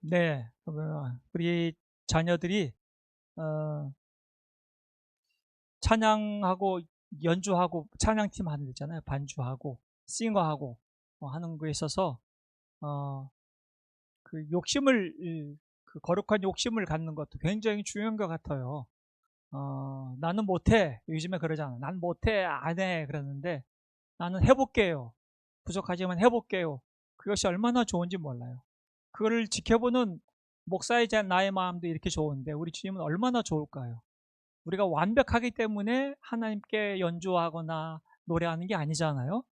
네, 우리 자녀들이 찬양하고 연주하고 찬양팀 하는 거 있잖아요. 반주하고 싱어하고 하는 거에 있어서 그 욕심을 그 거룩한 욕심을 갖는 것도 굉장히 중요한 것 같아요. 나는 못해. 요즘에 그러잖아. 난 못해. 안 해. 그러는데 나는 해볼게요. 부족하지만 해볼게요. 그것이 얼마나 좋은지 몰라요. 그거를 지켜보는 목사의 나의 마음도 이렇게 좋은데 우리 주님은 얼마나 좋을까요? 우리가 완벽하기 때문에 하나님께 연주하거나 노래하는 게 아니잖아요.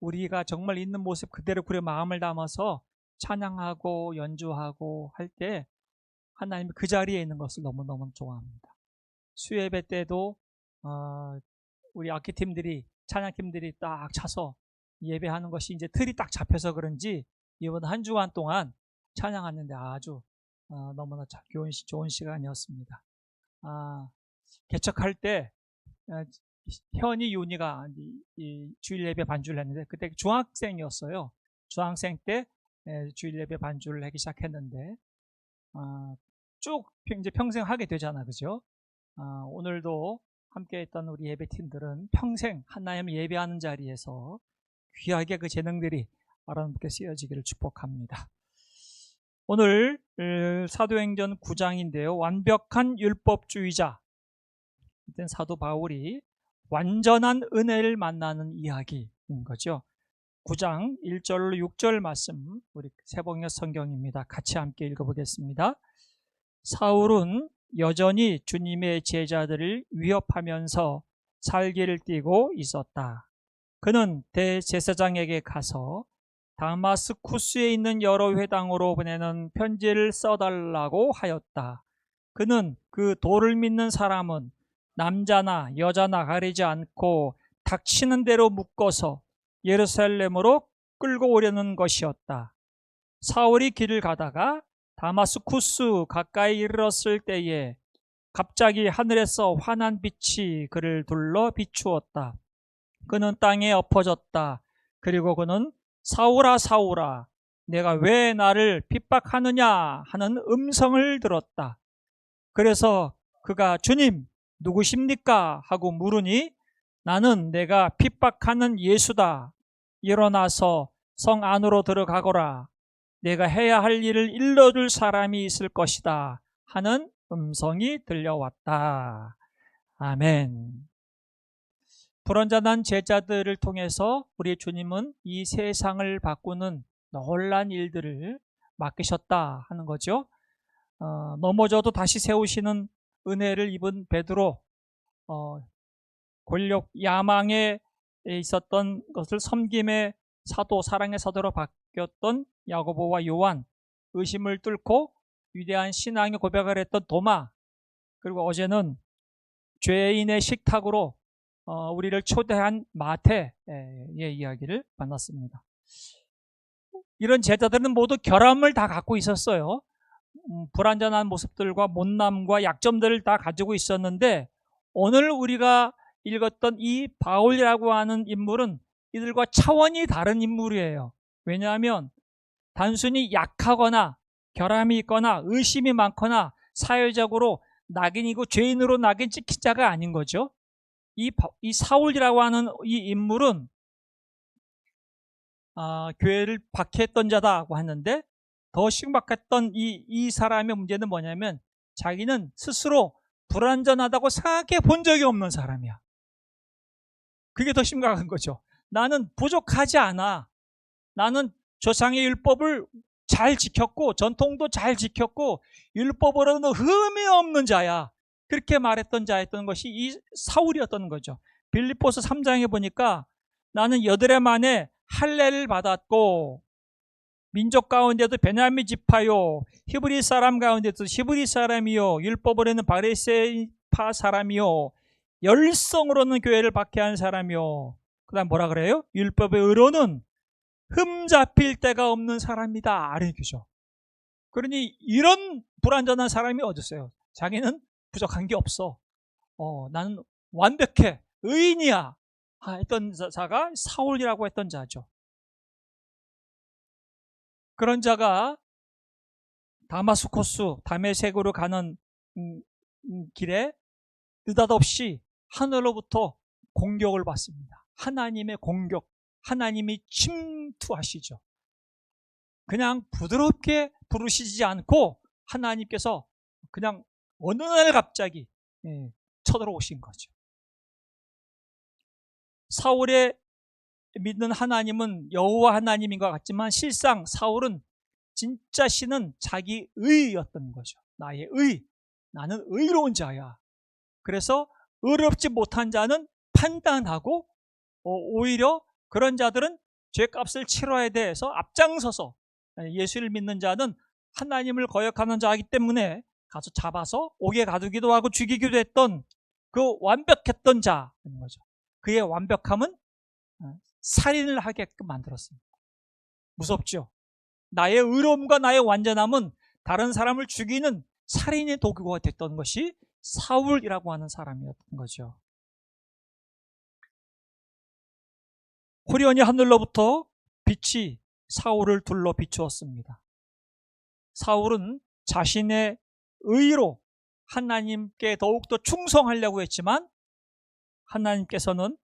우리가 정말 있는 모습 그대로 그의 마음을 담아서 찬양하고 연주하고 할 때 하나님이 그 자리에 있는 것을 너무너무 좋아합니다. 수예배 때도 우리 악기팀들이 찬양팀들이 딱 차서 예배하는 것이 이제 틀이 딱 잡혀서 그런지 이번 한 주간 동안 찬양하는데 아주 너무나 좋은 시간이었습니다. 개척할 때 현이 윤희가 이 주일 예배 반주를 했는데 그때 중학생이었어요. 중학생 때 주일 예배 반주를 하기 시작했는데 쭉 이제 평생 하게 되잖아, 그죠? 오늘도 함께 했던 우리 예배팀들은 평생 하나님을 예배하는 자리에서 귀하게 그 재능들이 하나님께 쓰여지기를 축복합니다. 오늘 사도행전 9장인데요. 완벽한 율법주의자, 사도 바울이 완전한 은혜를 만나는 이야기인 거죠. 9장 1절로 6절 말씀, 우리 세봉역 성경입니다. 같이 함께 읽어보겠습니다. 사울은 여전히 주님의 제자들을 위협하면서 살기를 띠고 있었다. 그는 대제사장에게 가서 다마스쿠스에 있는 여러 회당으로 보내는 편지를 써달라고 하였다. 그는 그 도를 믿는 사람은 남자나 여자나 가리지 않고 닥치는 대로 묶어서 예루살렘으로 끌고 오려는 것이었다. 사울이 길을 가다가 다마스쿠스 가까이 이르렀을 때에 갑자기 하늘에서 환한 빛이 그를 둘러 비추었다. 그는 땅에 엎어졌다. 그리고 그는 사울아 사울아 내가 왜 나를 핍박하느냐 하는 음성을 들었다. 그래서 그가 주님 누구십니까? 하고 물으니 나는 내가 핍박하는 예수다. 일어나서 성 안으로 들어가거라. 내가 해야 할 일을 일러줄 사람이 있을 것이다. 하는 음성이 들려왔다. 아멘. 불완전한 제자들을 통해서 우리 주님은 이 세상을 바꾸는 놀라운 일들을 맡기셨다 하는 거죠. 넘어져도 다시 세우시는 은혜를 입은 베드로, 권력 야망에 있었던 것을 섬김의 사도, 사랑의 사도로 바뀌었던 야고보와 요한, 의심을 뚫고 위대한 신앙의 고백을 했던 도마, 그리고 어제는 죄인의 식탁으로 우리를 초대한 마태의 이야기를 만났습니다. 이런 제자들은 모두 결함을 다 갖고 있었어요. 불완전한 모습들과 못남과 약점들을 다 가지고 있었는데 오늘 우리가 읽었던 이 바울이라고 하는 인물은 이들과 차원이 다른 인물이에요. 왜냐하면 단순히 약하거나 결함이 있거나 의심이 많거나 사회적으로 낙인이고 죄인으로 낙인 찍힌 자가 아닌 거죠. 이 사울이라고 하는 이 인물은 교회를 박해했던 자다고 하는데 더 심각했던 이 사람의 문제는 뭐냐면 자기는 스스로 불완전하다고 생각해 본 적이 없는 사람이야. 그게 더 심각한 거죠. 나는 부족하지 않아. 나는 조상의 율법을 잘 지켰고 전통도 잘 지켰고 율법으로는 흠이 없는 자야. 그렇게 말했던 자였던 것이 이 사울이었던 거죠. 빌립보서 3장에 보니까 나는 여드레 만에 할례를 받았고 민족 가운데도 베냐민 지파요 히브리 사람 가운데도 히브리 사람이요 율법으로는 바리새파 사람이요 열성으로는 교회를 박해한 사람이요 그 다음 뭐라 그래요? 율법의 의로는 흠 잡힐 데가 없는 사람이다. 아래교죠. 그러니 이런 불완전한 사람이 어디 있어요? 자기는 부족한 게 없어. 나는 완벽해. 의인이야. 했던 자가 사울이라고 했던 자죠. 그런 자가 다마스코스 다메섹으로 가는 길에 느닷없이 하늘로부터 공격을 받습니다. 하나님의 공격, 하나님이 침투하시죠. 그냥 부드럽게 부르시지 않고 하나님께서 그냥 어느 날 갑자기 쳐들어오신 거죠. 사울의 믿는 하나님은 여호와 하나님인 것 같지만 실상 사울은 진짜 신은 자기 의였던 거죠. 나의 의, 나는 의로운 자야. 그래서 의롭지 못한 자는 판단하고 오히려 그런 자들은 죄값을 치러야 돼서 앞장서서 예수를 믿는 자는 하나님을 거역하는 자이기 때문에 가서 잡아서 옥에 가두기도 하고 죽이기도 했던 그 완벽했던 자인 거죠. 그의 완벽함은 살인을 하게끔 만들었습니다. 무섭죠? 나의 의로움과 나의 완전함은 다른 사람을 죽이는 살인의 도구가 됐던 것이 사울이라고 하는 사람이었던 거죠. 호련히 하늘로부터 빛이 사울을 둘러 비추었습니다. 사울은 자신의 의로 하나님께 더욱더 충성하려고 했지만 하나님께서는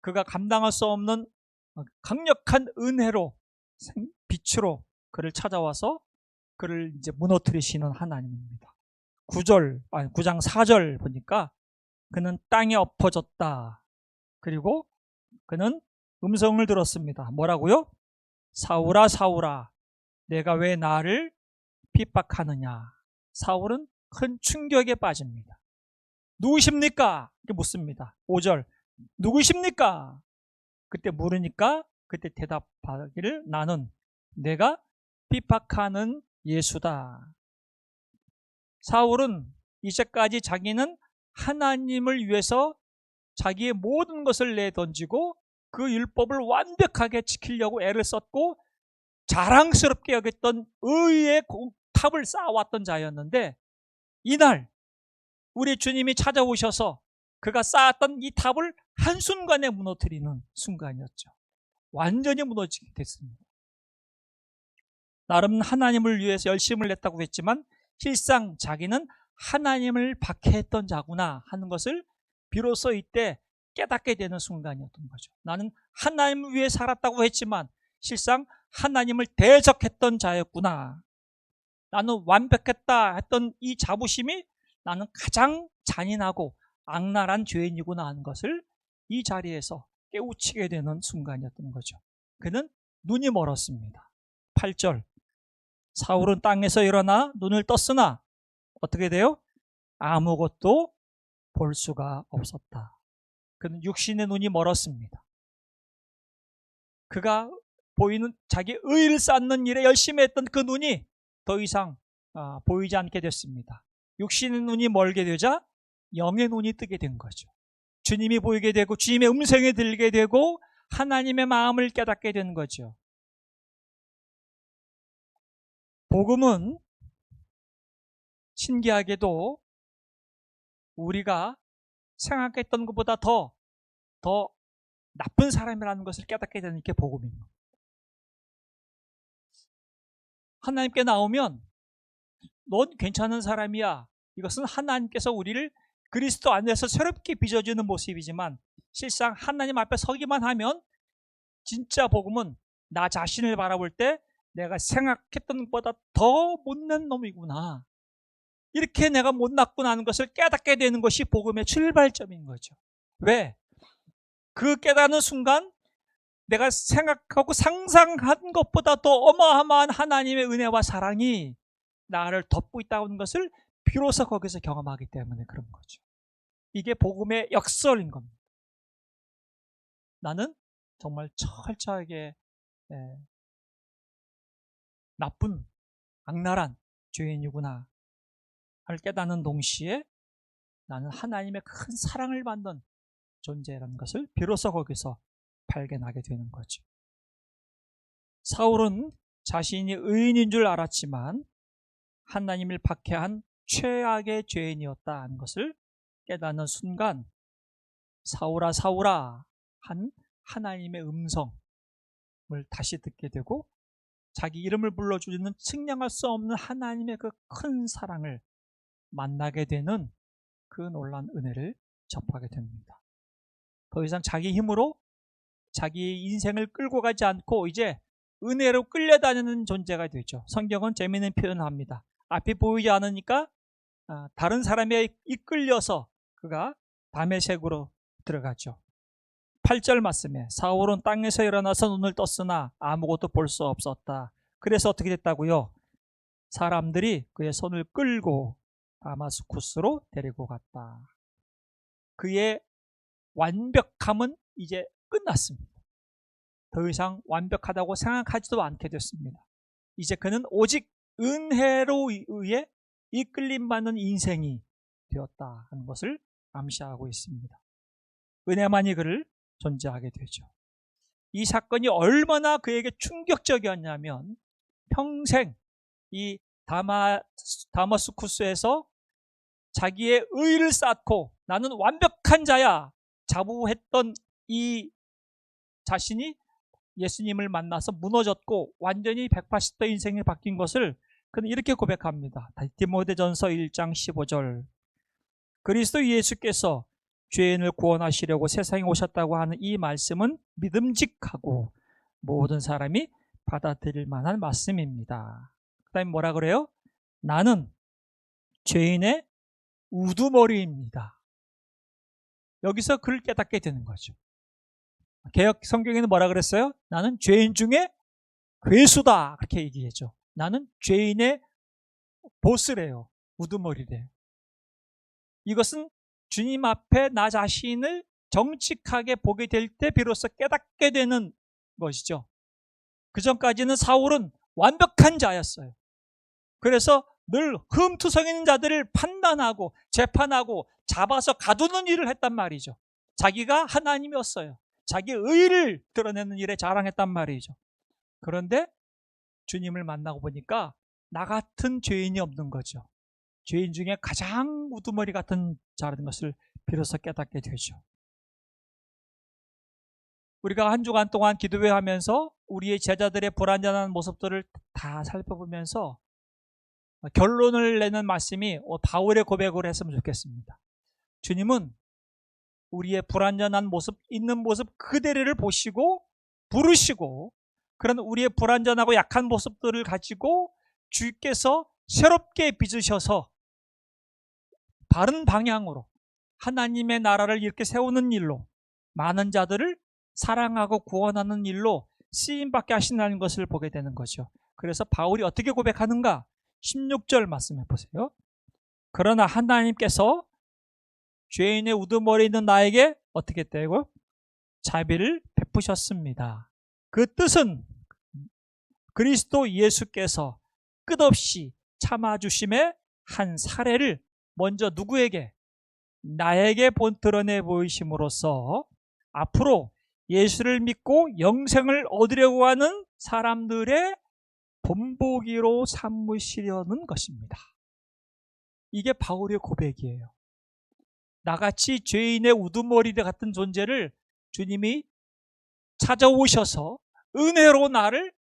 그가 감당할 수 없는 강력한 은혜로 빛으로 그를 찾아와서 그를 이제 무너뜨리시는 하나님입니다. 9장 4절 보니까 그는 땅에 엎어졌다. 그리고 그는 음성을 들었습니다. 뭐라고요? 사울아 사울아 내가 왜 나를 핍박하느냐. 사울은 큰 충격에 빠집니다. 누구십니까? 이렇게 묻습니다. 5절 누구십니까? 그때 물으니까 그때 대답하기를 나는 내가 핍박하는 예수다. 사울은 이제까지 자기는 하나님을 위해서 자기의 모든 것을 내던지고 그 율법을 완벽하게 지키려고 애를 썼고 자랑스럽게 여겼던 의의 탑을 쌓아왔던 자였는데 이날 우리 주님이 찾아오셔서 그가 쌓았던 이 탑을 한순간에 무너뜨리는 순간이었죠. 완전히 무너지게 됐습니다. 나름 하나님을 위해서 열심을 냈다고 했지만 실상 자기는 하나님을 박해했던 자구나 하는 것을 비로소 이때 깨닫게 되는 순간이었던 거죠. 나는 하나님을 위해 살았다고 했지만 실상 하나님을 대적했던 자였구나. 나는 완벽했다 했던 이 자부심이 나는 가장 잔인하고 악랄한 죄인이구나 하는 것을 이 자리에서 깨우치게 되는 순간이었던 거죠. 그는 눈이 멀었습니다. 8절 사울은 땅에서 일어나 눈을 떴으나 어떻게 돼요? 아무것도 볼 수가 없었다. 그는 육신의 눈이 멀었습니다. 그가 보이는 자기 의를 쌓는 일에 열심히 했던 그 눈이 더 이상 보이지 않게 됐습니다. 육신의 눈이 멀게 되자 영의 눈이 뜨게 된 거죠. 주님이 보이게 되고 주님의 음성이 들리게 되고 하나님의 마음을 깨닫게 된 거죠. 복음은 신기하게도 우리가 생각했던 것보다 더 나쁜 사람이라는 것을 깨닫게 되는 게 복음입니다. 하나님께 나오면 넌 괜찮은 사람이야. 이것은 하나님께서 우리를 그리스도 안에서 새롭게 빚어주는 모습이지만 실상 하나님 앞에 서기만 하면 진짜 복음은 나 자신을 바라볼 때 내가 생각했던 것보다 더 못난 놈이구나. 이렇게 내가 못났구나 하는 것을 깨닫게 되는 것이 복음의 출발점인 거죠. 왜? 그 깨닫는 순간 내가 생각하고 상상한 것보다 더 어마어마한 하나님의 은혜와 사랑이 나를 덮고 있다는 것을 비로소 거기서 경험하기 때문에 그런 거죠. 이게 복음의 역설인 겁니다. 나는 정말 철저하게 나쁜 악랄한 죄인이구나 를 깨닫는 동시에 나는 하나님의 큰 사랑을 받는 존재라는 것을 비로소 거기서 발견하게 되는 거죠. 사울은 자신이 의인인 줄 알았지만 하나님을 박해한 최악의 죄인이었다는 것을 깨닫는 순간 사울아 사울아 한 하나님의 음성을 다시 듣게 되고 자기 이름을 불러주는 측량할 수 없는 하나님의 그 큰 사랑을 만나게 되는 그 놀라운 은혜를 접하게 됩니다. 더 이상 자기 힘으로 자기 인생을 끌고 가지 않고 이제 은혜로 끌려다니는 존재가 되죠. 성경은 재미있는 표현을 합니다. 앞이 보이지 않으니까 다른 사람에 이끌려서 그가 다메섹으로 들어가죠. 8절 말씀에 사울은 땅에서 일어나서 눈을 떴으나 아무것도 볼 수 없었다. 그래서 어떻게 됐다고요? 사람들이 그의 손을 끌고 다마스쿠스로 데리고 갔다. 그의 완벽함은 이제 끝났습니다. 더 이상 완벽하다고 생각하지도 않게 됐습니다. 이제 그는 오직 은혜로 의해 이끌림받는 인생이 되었다 하는 것을 암시하고 있습니다. 은혜만이 그를 존재하게 되죠. 이 사건이 얼마나 그에게 충격적이었냐면 평생 이 다마스쿠스에서 자기의 의를 쌓고 나는 완벽한 자야 자부했던 이 자신이 예수님을 만나서 무너졌고 완전히 180도 인생이 바뀐 것을 그는 이렇게 고백합니다. 디모데전서 1장 15절 그리스도 예수께서 죄인을 구원하시려고 세상에 오셨다고 하는 이 말씀은 믿음직하고 모든 사람이 받아들일 만한 말씀입니다. 그 다음에 뭐라 그래요? 나는 죄인의 우두머리입니다. 여기서 그를 깨닫게 되는 거죠. 개역 성경에는 뭐라 그랬어요? 나는 죄인 중에 괴수다 그렇게 얘기했죠. 나는 죄인의 보스래요. 우두머리래요. 이것은 주님 앞에 나 자신을 정직하게 보게 될 때 비로소 깨닫게 되는 것이죠. 그 전까지는 사울은 완벽한 자였어요. 그래서 늘 흠투성이는 자들을 판단하고 재판하고 잡아서 가두는 일을 했단 말이죠. 자기가 하나님이었어요. 자기의 의를 드러내는 일에 자랑했단 말이죠. 그런데 주님을 만나고 보니까 나 같은 죄인이 없는 거죠. 죄인 중에 가장 우두머리 같은 자라는 것을 비로소 깨닫게 되죠. 우리가 한 주간 동안 기도회 하면서 우리의 제자들의 불완전한 모습들을 다 살펴보면서 결론을 내는 말씀이 바울의 고백을 했으면 좋겠습니다. 주님은 우리의 불완전한 모습, 있는 모습 그대로를 보시고 부르시고 그런 우리의 불완전하고 약한 모습들을 가지고 주께서 새롭게 빚으셔서 바른 방향으로 하나님의 나라를 이렇게 세우는 일로 많은 자들을 사랑하고 구원하는 일로 쓰임받게 하신다는 것을 보게 되는 거죠. 그래서 바울이 어떻게 고백하는가? 16절 말씀해 보세요. 그러나 하나님께서 죄인의 우두머리 있는 나에게 어떻게 했다고? 자비를 베푸셨습니다. 그 뜻은 그리스도 예수께서 끝없이 참아주심의 한 사례를 먼저 누구에게? 나에게 드러내 보이심으로써 앞으로 예수를 믿고 영생을 얻으려고 하는 사람들의 본보기로 삼으시려는 것입니다. 이게 바울의 고백이에요. 나같이 죄인의 우두머리 같은 존재를 주님이 찾아오셔서 은혜로 나를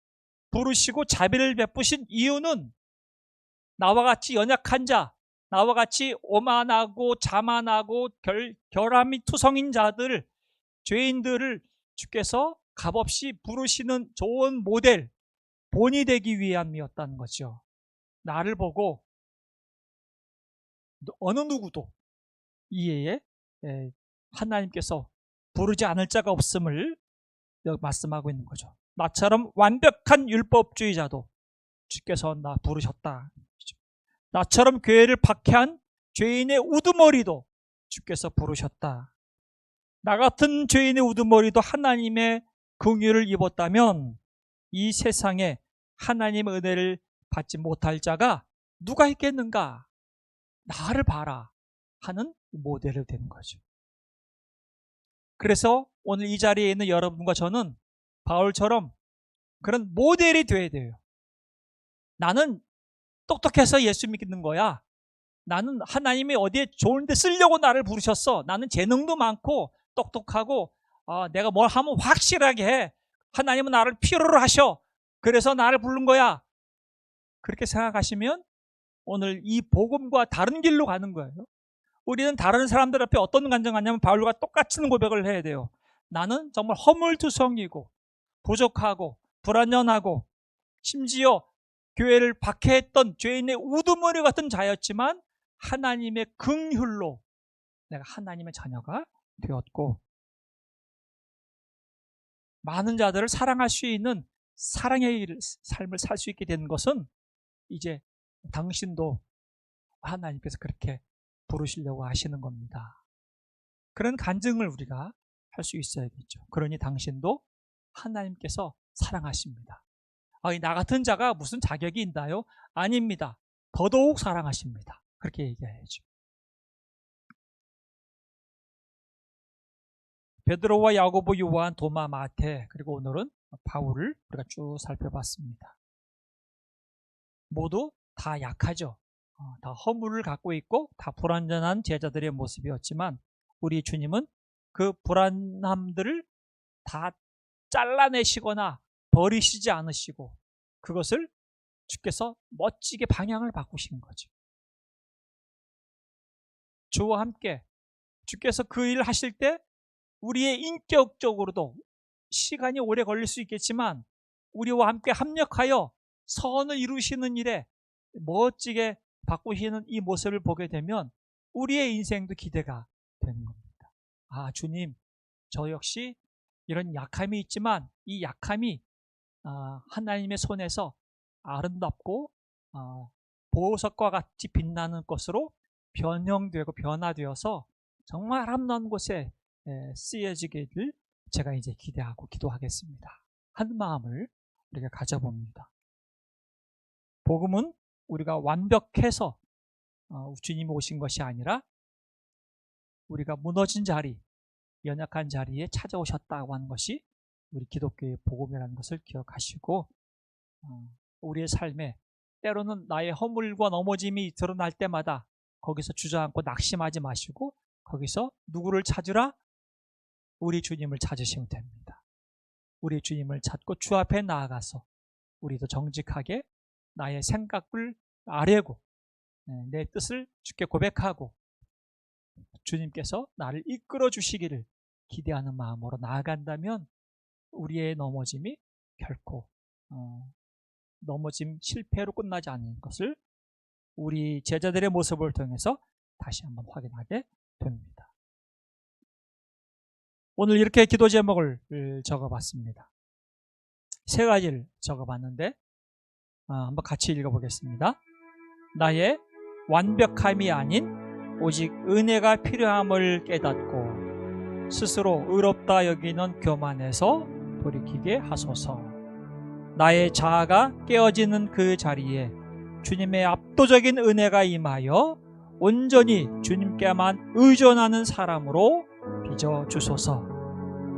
부르시고 자비를 베푸신 이유는 나와 같이 연약한 자, 나와 같이 오만하고 자만하고 결함이 투성인 자들, 죄인들을 주께서 값없이 부르시는 좋은 모델, 본이 되기 위함이었다는 거죠. 나를 보고 어느 누구도 이에 하나님께서 부르지 않을 자가 없음을 말씀하고 있는 거죠. 나처럼 완벽한 율법주의자도 주께서 나 부르셨다. 나처럼 교회를 박해한 죄인의 우두머리도 주께서 부르셨다. 나 같은 죄인의 우두머리도 하나님의 긍휼을 입었다면 이 세상에 하나님의 은혜를 받지 못할 자가 누가 있겠는가? 나를 봐라 하는 모델이 되는 거죠. 그래서 오늘 이 자리에 있는 여러분과 저는 바울처럼 그런 모델이 되어야 돼요. 나는 똑똑해서 예수 믿는 거야. 나는 하나님이 어디에 좋은 데 쓰려고 나를 부르셨어. 나는 재능도 많고 똑똑하고 내가 뭘 하면 확실하게 해. 하나님은 나를 필요로 하셔. 그래서 나를 부른 거야. 그렇게 생각하시면 오늘 이 복음과 다른 길로 가는 거예요. 우리는 다른 사람들 앞에 어떤 간증을 하냐면 바울과 똑같은 고백을 해야 돼요. 나는 정말 허물투성이고 부족하고 불완전하고 심지어 교회를 박해했던 죄인의 우두머리 같은 자였지만 하나님의 긍휼로 내가 하나님의 자녀가 되었고 많은 자들을 사랑할 수 있는 사랑의 삶을 살 수 있게 된 것은 이제 당신도 하나님께서 그렇게 부르시려고 하시는 겁니다. 그런 간증을 우리가 할 수 있어야겠죠. 그러니 당신도 하나님께서 사랑하십니다. 나 같은 자가 무슨 자격이 있나요? 아닙니다. 더더욱 사랑하십니다. 그렇게 얘기해야죠. 베드로와 야고보, 요한, 도마, 마태, 그리고 오늘은 바울을 우리가 쭉 살펴봤습니다. 모두 다 약하죠. 다 허물을 갖고 있고 다 불완전한 제자들의 모습이었지만 우리 주님은 그 불완함들을 다 잘라내시거나 버리시지 않으시고 그것을 주께서 멋지게 방향을 바꾸신 거죠. 주와 함께 주께서 그 일을 하실 때 우리의 인격적으로도 시간이 오래 걸릴 수 있겠지만 우리와 함께 합력하여 선을 이루시는 일에 멋지게 바꾸시는 이 모습을 보게 되면 우리의 인생도 기대가 되는 겁니다. 주님, 저 역시 이런 약함이 있지만 이 약함이 하나님의 손에서 아름답고 보석과 같이 빛나는 것으로 변형되고 변화되어서 정말 아름다운 곳에 쓰여지기를 제가 이제 기대하고 기도하겠습니다. 한 마음을 우리가 가져봅니다. 복음은 우리가 완벽해서 주님이 오신 것이 아니라 우리가 무너진 자리, 연약한 자리에 찾아오셨다고 하는 것이 우리 기독교의 복음이라는 것을 기억하시고 우리의 삶에 때로는 나의 허물과 넘어짐이 드러날 때마다 거기서 주저앉고 낙심하지 마시고 거기서 누구를 찾으라? 우리 주님을 찾으시면 됩니다. 우리 주님을 찾고 주 앞에 나아가서 우리도 정직하게 나의 생각을 아뢰고 내 뜻을 주께 고백하고 주님께서 나를 이끌어 주시기를 기대하는 마음으로 나아간다면 우리의 넘어짐이 결코 넘어짐 실패로 끝나지 않는 것을 우리 제자들의 모습을 통해서 다시 한번 확인하게 됩니다. 오늘 이렇게 기도 제목을 적어봤습니다. 세 가지를 적어봤는데 한번 같이 읽어보겠습니다. 나의 완벽함이 아닌 오직 은혜가 필요함을 깨닫고 스스로 의롭다 여기는 교만에서 돌이키게 하소서. 나의 자아가 깨어지는 그 자리에 주님의 압도적인 은혜가 임하여 온전히 주님께만 의존하는 사람으로 빚어주소서.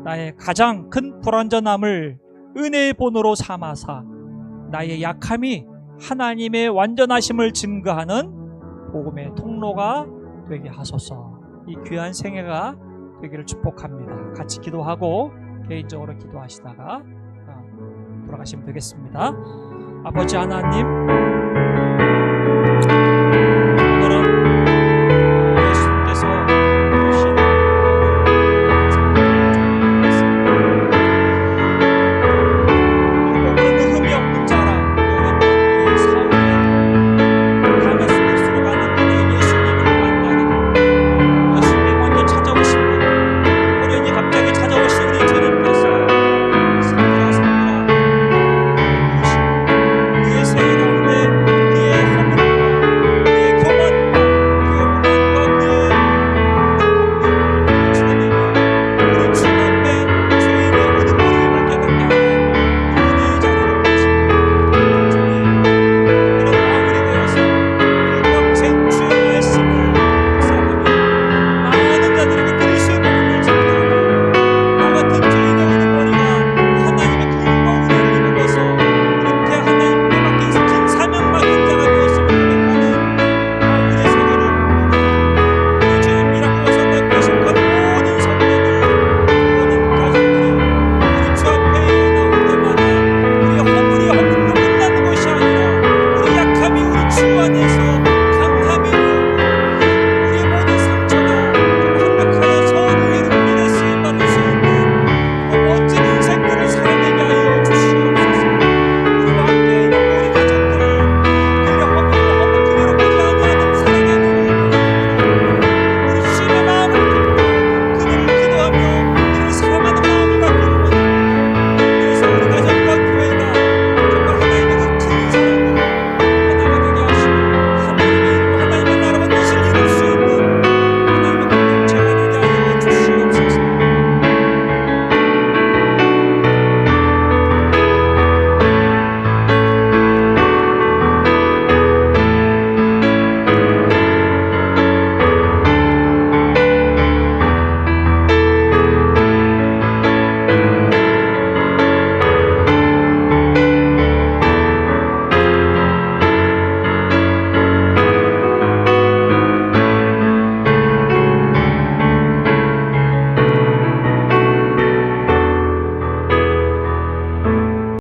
나의 가장 큰 불완전함을 은혜의 본으로 삼아사 나의 약함이 하나님의 완전하심을 증거하는 복음의 통로가 되게 하소서. 이 귀한 생애가 되기를 축복합니다. 같이 기도하고 개인적으로 기도하시다가 돌아가시면 되겠습니다. 아버지 하나님,